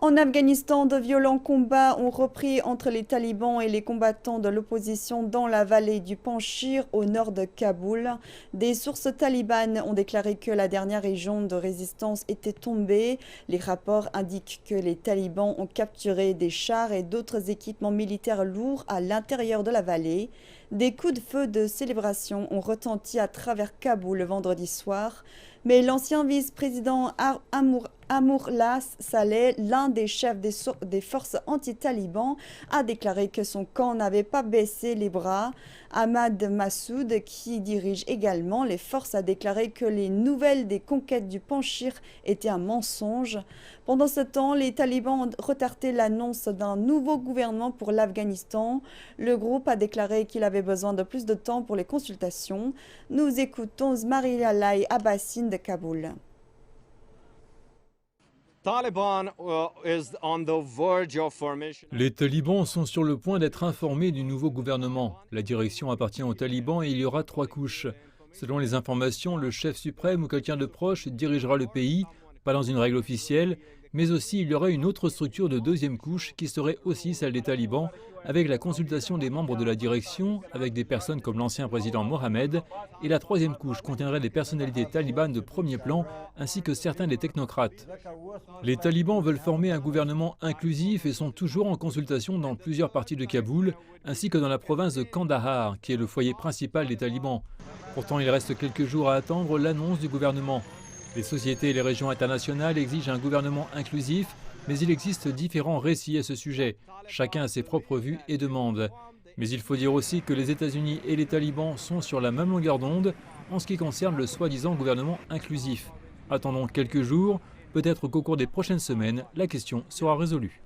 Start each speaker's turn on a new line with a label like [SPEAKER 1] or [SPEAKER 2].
[SPEAKER 1] En Afghanistan, de violents combats ont repris entre les talibans et les combattants de l'opposition dans la vallée du Panchir au nord de Kaboul. Des sources talibanes ont déclaré que la dernière région de résistance était tombée. Les rapports indiquent que les talibans ont capturé des chars et d'autres équipements militaires lourds à l'intérieur de la vallée. Des coups de feu de célébration ont retenti à travers Kaboul le vendredi soir. Mais l'ancien vice-président Amourlas Saleh, l'un des chefs des forces anti-talibans, a déclaré que son camp n'avait pas baissé les bras. Ahmad Massoud, qui dirige également les forces, a déclaré que les nouvelles des conquêtes du Panchir étaient un mensonge. Pendant ce temps, les talibans ont retardé l'annonce d'un nouveau gouvernement pour l'Afghanistan. Le groupe a déclaré qu'il avait besoin de plus de temps pour les consultations. Nous écoutons Zmarilai Abbasin de Kaboul.
[SPEAKER 2] Les talibans sont sur le point d'être informés du nouveau gouvernement. La direction appartient aux talibans et il y aura 3 couches. Selon les informations, le chef suprême ou quelqu'un de proche dirigera le pays, pas dans une règle officielle, mais aussi il y aurait une autre structure de 2e couche qui serait aussi celle des talibans, avec la consultation des membres de la direction, avec des personnes comme l'ancien président Mohamed, et la 3e couche contiendrait des personnalités talibanes de 1er plan, ainsi que certains des technocrates. Les talibans veulent former un gouvernement inclusif et sont toujours en consultation dans plusieurs parties de Kaboul, ainsi que dans la province de Kandahar, qui est le foyer principal des talibans. Pourtant, il reste quelques jours à attendre l'annonce du gouvernement. Les sociétés et les régions internationales exigent un gouvernement inclusif, mais il existe différents récits à ce sujet. Chacun a ses propres vues et demandes. Mais il faut dire aussi que les États-Unis et les talibans sont sur la même longueur d'onde en ce qui concerne le soi-disant gouvernement inclusif. Attendons quelques jours, peut-être qu'au cours des prochaines semaines, la question sera résolue.